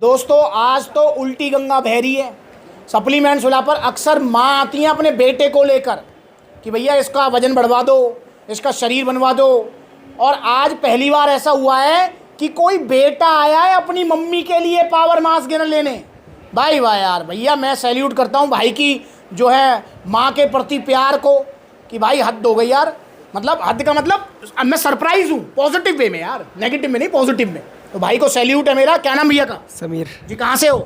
दोस्तों आज तो उल्टी गंगा बह रही है। सप्लीमेंट्स वाला पर अक्सर माँ आती हैं अपने बेटे को लेकर कि भैया इसका वजन बढ़वा दो, इसका शरीर बनवा दो। और आज पहली बार ऐसा हुआ है कि कोई बेटा आया है अपनी मम्मी के लिए पावर मास गेनर लेने। भाई वाह यार, भैया मैं सैल्यूट करता हूँ भाई की जो है माँ के प्रति प्यार को, कि भाई हद हो गई यार। मतलब हद का मतलब मैं सरप्राइज हूँ पॉजिटिव वे में यार, नेगेटिव में नहीं, पॉजिटिव में। तो भाई को सैल्यूट है मेरा। क्या नाम भैया का? समीर जी। कहाँ से हो?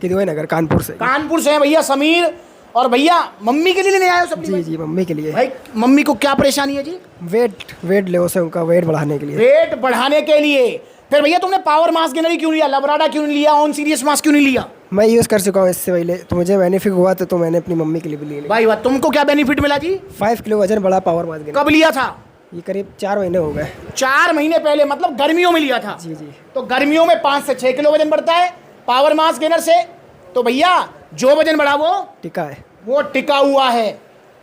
किदवई नगर, कानपुर से। कानपुर से हैं भैया समीर। और भैया मम्मी के लिए लेने आए हो सब? जी जी, मम्मी के लिए। भाई मम्मी को क्या परेशानी है जी? वेट लॉस है उनका, वेट बढ़ाने के लिए। वेट बढ़ाने के लिए। फिर भैया तुमने पावर मास गेनर क्यों लिया, लबराडा क्यों नहीं लिया, ऑन सीरियस मास क्यों नहीं लिया? मैं यूज़ कर चुका हूँ इससे पहले, तो मुझे बेनिफिट हुआ तो मैंने अपनी मम्मी के लिए भी लिया। भाई वाह, तुमको क्या बेनिफिट मिला जी? 5 किलो वजन बढ़ा पावर मास गेनर। कब लिया था? ये करीब 4 महीने हो गए। 4 महीने पहले, मतलब गर्मियों में लिया था। जी जी। तो गर्मियों में 5 से 6 किलो वजन बढ़ता है पावर मास गेनर से। तो भैया जो वजन बढ़ा वो टिका है, वो टिका हुआ है।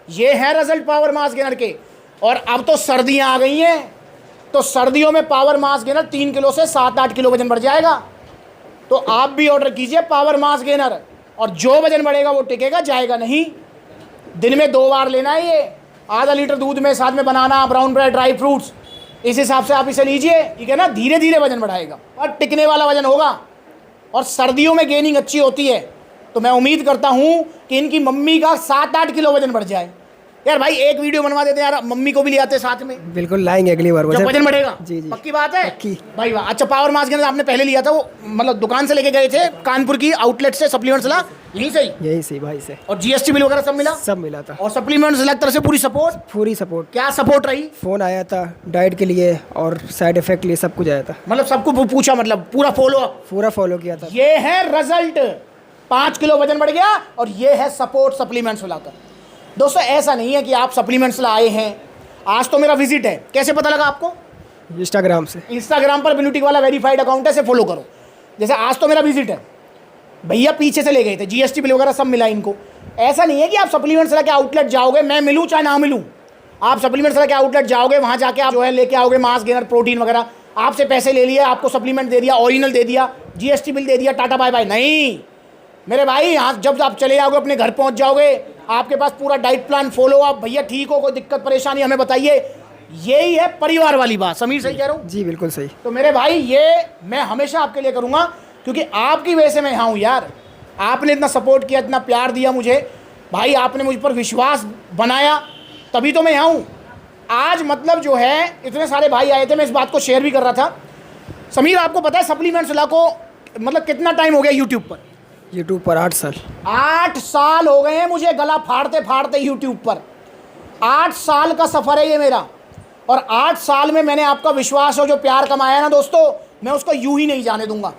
ये है रिजल्ट पावर मास गेनर के। और अब तो सर्दियां आ गई हैं, तो सर्दियों में पावर मास गेनर 3 किलो से 7-8 किलो वजन बढ़ जाएगा। तो आप भी ऑर्डर कीजिए पावर मास गेनर, और जो वजन बढ़ेगा वो टिकेगा, जाएगा नहीं। दिन में 2 बार लेना है ये। आधा लीटर दूध में साथ में बनाना, ब्राउन ब्रेड, ड्राई फ्रूट्स, इस हिसाब से आप इसे लीजिए। ठीक है ना? धीरे धीरे वजन बढ़ाएगा और टिकने वाला वजन होगा। और सर्दियों में गेनिंग अच्छी होती है। तो मैं उम्मीद करता हूँ कि इनकी मम्मी का 7-8 किलो वजन बढ़ जाए। यार भाई एक वीडियो बनवा देते हैं यार, मम्मी को भी ले आते साथ में। बिल्कुल लाएंगे अगली बार। जब वजन बढ़ेगा। जी जी, पक्की बात है? पक्की। भाई वाह। अच्छा, पावर मास गेनर आपने पहले लिया था, वो मतलब दुकान से लेके गए थे कानपुर की आउटलेट से, सप्लीमेंट्स ला यहीं से? यही सही भाई से। और जीएसटी बिल वगैरह सब मिला? सब मिला था। और सप्लीमेंट्स अलग तरह से पूरी सपोर्ट? पूरी सपोर्ट। क्या सपोर्ट रही? फ़ोन आया था डाइट के लिए और साइड इफेक्ट के लिए, सब कुछ आया था। मतलब सबको पूछा, मतलब पूरा फॉलो अप? पूरा फॉलो किया था। ये है रिजल्ट। 5 किलो वजन बढ़ गया। और ये है सपोर्ट सप्लीमेंट्स लाकर। दोस्तों ऐसा नहीं है कि आप सप्लीमेंट्स ला आए हैं। आज तो मेरा विजिट है। कैसे पता लगा आपको? इंस्टाग्राम से। इंस्टाग्राम पर ब्लूटिक वाला वेरीफाइड अकाउंट है, से फॉलो करो। जैसे आज तो मेरा विजिट है, भैया पीछे से ले गए थे, जीएसटी बिल वगैरह सब मिला इनको। ऐसा नहीं है कि आप सप्लीमेंट्स ला के आउटलेट जाओगे, मैं मिलूँ चाहे ना मिलूँ, आप सप्लीमेंट्स ला के आउटलेट जाओगे, वहाँ जाके आप जो है लेके आओगे मास गेनर, प्रोटीन वगैरह। आपसे पैसे ले लिए, आपको सप्लीमेंट दे दिया, ओरिजिनल दे दिया, जीएसटी बिल दे दिया, टाटा बाय बाय। नहीं मेरे भाई, यहाँ जब आप चले जाओगे अपने घर पहुँच जाओगे, आपके पास पूरा डाइट प्लान फॉलो अप। भैया ठीक हो, कोई दिक्कत परेशानी हमें बताइए। यही है परिवार वाली बात। समीर सही कह रहा हूँ? जी बिल्कुल सही। तो मेरे भाई ये मैं हमेशा आपके लिए करूँगा, क्योंकि आपकी वजह से मैं यहाँ हूँ यार। आपने इतना सपोर्ट किया, इतना प्यार दिया मुझे भाई, आपने मुझ पर विश्वास बनाया, तभी तो मैं यहाँ हूँ आज। मतलब जो है इतने सारे भाई आए थे, मैं इस बात को शेयर भी कर रहा था। समीर आपको पता है सप्लीमेंट्स ला को मतलब कितना टाइम हो गया यूट्यूब पर? यूट्यूब पर 8 साल। 8 साल हो गए हैं मुझे गला फाड़ते फाड़ते यूट्यूब पर। 8 साल का सफ़र है ये मेरा। और 8 साल में मैंने आपका विश्वास और जो प्यार कमाया ना दोस्तों, मैं उसको यूं ही नहीं जाने दूंगा।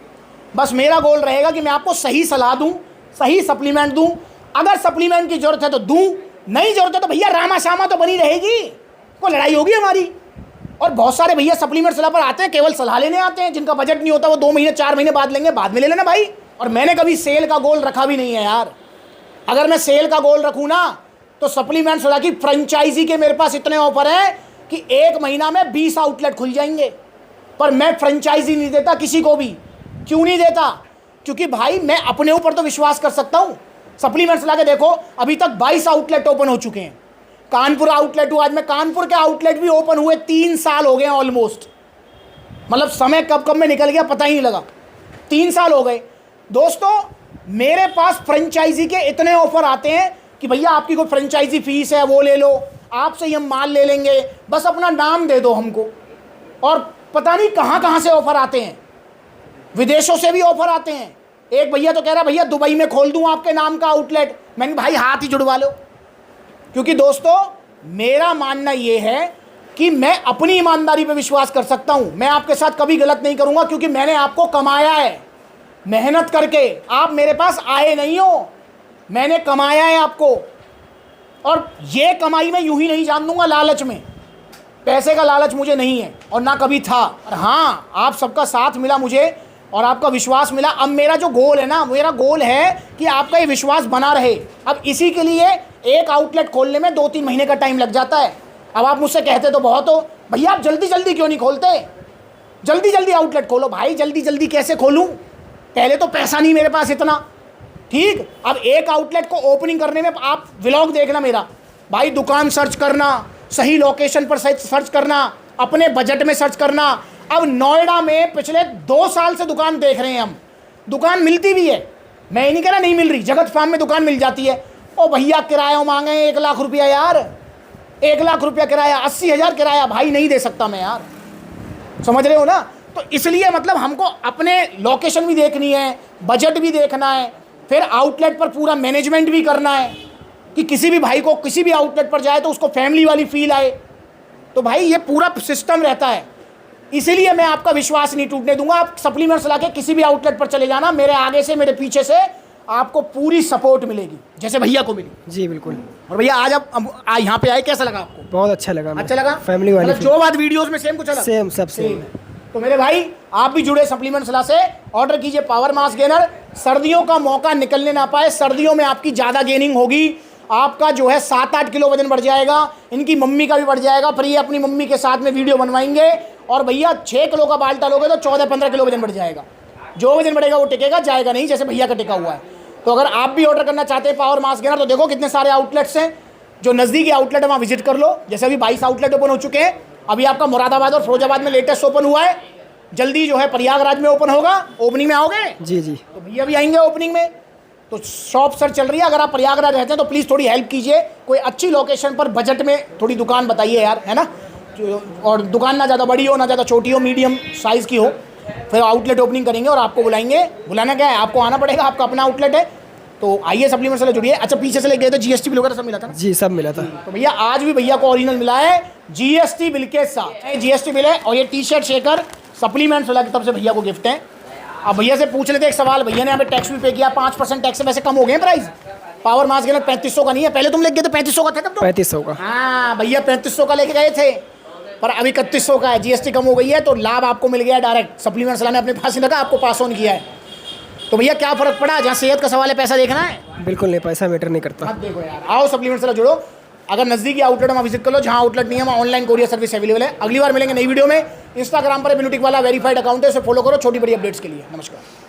बस मेरा गोल रहेगा कि मैं आपको सही सलाह दूं, सही सप्लीमेंट दूं। अगर सप्लीमेंट की ज़रूरत है तो दूं, नहीं ज़रूरत है तो भैया रामा शामा तो बनी रहेगी, कोई लड़ाई होगी हमारी। और बहुत सारे भैया सप्लीमेंट सलाह पर आते हैं, केवल सलाह लेने आते हैं, जिनका बजट नहीं होता, वो 2 महीने 4 महीने बाद लेंगे, बाद में ले लेना भाई। और मैंने कभी सेल का गोल रखा भी नहीं है यार। अगर मैं सेल का गोल रखूँ ना, तो सप्लीमेंट्स वाला की फ्रेंचाइजी के मेरे पास इतने ऑफर हैं कि 1 महीना में 20 आउटलेट खुल जाएंगे। पर मैं फ्रेंचाइजी नहीं देता किसी को भी। क्यों नहीं देता? क्योंकि भाई मैं अपने ऊपर तो विश्वास कर सकता हूँ। सप्लीमेंट्स ला के देखो, अभी तक 22 आउटलेट ओपन हो चुके हैं। कानपुर आउटलेट हुआ, आज मैं कानपुर के आउटलेट भी ओपन हुए 3 साल हो गए हैं ऑलमोस्ट। मतलब समय कब कब में निकल गया पता ही नहीं लगा। 3 साल हो गए दोस्तों। मेरे पास फ्रेंचाइजी के इतने ऑफर आते हैं कि भैया आपकी कोई फ्रेंचाइजी फीस है वो ले लो, आपसे ही हम माल ले लेंगे, बस अपना नाम दे दो हमको। और पता नहीं कहाँ कहाँ से ऑफर आते हैं, विदेशों से भी ऑफर आते हैं। एक भैया तो कह रहा भैया दुबई में खोल दूं आपके नाम का आउटलेट। मैंने भाई हाथ ही जुड़वा लो। क्योंकि दोस्तों मेरा मानना ये है कि मैं अपनी ईमानदारी पे विश्वास कर सकता हूं। मैं आपके साथ कभी गलत नहीं करूंगा, क्योंकि मैंने आपको कमाया है मेहनत करके। आप मेरे पास आए नहीं हो, मैंने कमाया है आपको। और ये कमाई मैं यूं ही नहीं जान दूंगा लालच में। पैसे का लालच मुझे नहीं है और ना कभी था। और हाँ, आप सबका साथ मिला मुझे और आपका विश्वास मिला। अब मेरा जो गोल है ना, मेरा गोल है कि आपका ये विश्वास बना रहे। अब इसी के लिए एक आउटलेट खोलने में 2-3 महीने का टाइम लग जाता है। अब आप मुझसे कहते तो बहुत हो, भैया आप जल्दी जल्दी क्यों नहीं खोलते, जल्दी जल्दी आउटलेट खोलो। भाई जल्दी जल्दी कैसे खोलूँ? पहले तो पैसा नहीं मेरे पास इतना, ठीक। अब एक आउटलेट को ओपनिंग करने में आप व्लॉग देखना मेरा भाई, दुकान सर्च करना, सही लोकेशन पर सर्च करना, अपने बजट में सर्च करना। अब नोएडा में पिछले 2 साल से दुकान देख रहे हैं हम, दुकान मिलती भी है, मैं ये नहीं कह रहा नहीं मिल रही, जगत फार्म में दुकान मिल जाती है। ओ भैया किराया मांगे 1 लाख रुपया यार, 1 लाख रुपया किराया, 80,000 किराया, भाई नहीं दे सकता मैं यार, समझ रहे हो ना। तो इसलिए मतलब हमको अपने लोकेशन भी देखनी है, बजट भी देखना है, फिर आउटलेट पर पूरा मैनेजमेंट भी करना है कि किसी भी भाई को किसी भी आउटलेट पर जाए तो उसको फैमिली वाली फील आए। तो भाई ये पूरा सिस्टम रहता है, इसीलिए मैं आपका विश्वास नहीं टूटने दूंगा। आप सप्लीमेंट्स ला के किसी भी आउटलेट पर चले जाना, मेरे आगे से मेरे पीछे से आपको पूरी सपोर्ट मिलेगी, जैसे भैया को मिली। जी बिल्कुल। और भैया आज आप यहाँ पे आए, कैसा लगा आपको? बहुत अच्छा लगा। अच्छा लगा, फैमिली वाली मतलब जो बात वीडियोस में सेम कुछ अलग? सेम, सब सेम। तो मेरे भाई आप भी जुड़े सप्लीमेंट्स ला से, ऑर्डर कीजिए पावर मास गेनर। सर्दियों का मौका निकलने ना पाए, सर्दियों में आपकी ज़्यादा गेनिंग होगी, आपका जो है 7-8 किलो वजन बढ़ जाएगा, इनकी मम्मी का भी बढ़ जाएगा, फिर ये अपनी मम्मी के साथ में वीडियो बनवाएंगे। और भैया 6 किलो का बाल्टा लोगे तो 14-15 किलो वजन बढ़ जाएगा, जो वजन बढ़ेगा वो टिकेगा, जाएगा नहीं, जैसे भैया का टिका हुआ है। तो अगर आप भी ऑर्डर करना चाहते हैं पावर मास गेनर, तो देखो कितने सारे आउटलेट्स हैं, जो नज़दीकी आउटलेट है वहाँ विजिट कर लो। जैसे अभी 22 आउटलेट ओपन हो चुके हैं, अभी आपका मुरादाबाद और फिरोजाबाद में लेटेस्ट ओपन हुआ है, जल्दी जो है प्रयागराज में ओपन होगा। ओपनिंग में आओगे? जी जी। तो भैया भी आएंगे ओपनिंग में। तो शॉप सर चल रही है, अगर आप प्रयागराज रहते हैं तो प्लीज़ थोड़ी हेल्प कीजिए, कोई अच्छी लोकेशन पर बजट में थोड़ी दुकान बताइए यार, है ना। और दुकान ना ज़्यादा बड़ी हो ना ज़्यादा छोटी हो, मीडियम साइज़ की हो। फिर आउटलेट ओपनिंग करेंगे और आपको बुलाएंगे। बुलाना क्या है, आपको आना पड़ेगा, आपका अपना आउटलेट है। तो आइए सप्लीमेंट से जुड़िए। अच्छा पीछे से ले गए तो जीएसटी बिल वगैरह सब मिला था ना? जी सब मिला था। तो भैया आज भी भैया को ओरिजिनल मिला है जीएसटी बिल के साथ, जीएसटी बिल है। और ये टी शर्ट शेकर सप्लीमेंट्स वाला की तरफ से भैया को गिफ्ट है। अब भैया से पूछ लेते एक सवाल, भैया ने यहाँ पे टैक्स भी पे किया, 5% टैक्स से वैसे कम हो गए प्राइस। पावर मास गेनर 3500 का नहीं है, पहले तुम लेके गए थे 3500 का था तब तो। 3500 का। हाँ भैया 3500 का लेके गए थे, पर अभी 3100 का है, जीएसटी कम हो गई है, तो लाभ आपको मिल गया डायरेक्ट। सप्लीमेंट्स लाने अपने पास ही लगा, आपको पास ऑन किया है। तो भैया क्या फर्क पड़ा, जहाँ सेहत का सवाल है पैसा देखना है? बिल्कुल नहीं, पैसा मैटर नहीं करता। मत देखो यार, आओ सप्लीमेंट्स से जुड़ो। अगर नज़दीकी आउटलेट वहाँ विजिट कर लो, जहाँ आउटलेट नहीं है वहाँ ऑनलाइन कोरियर सर्विस अवेलेबल है। अगली बार मिलेंगे नई वीडियो में। इंस्टाग्राम पर बिनुटिक वाला वेरीफाइड अकाउंट है, उसे फॉलो करो छोटी बड़ी अपडेट्स के लिए। नमस्कार।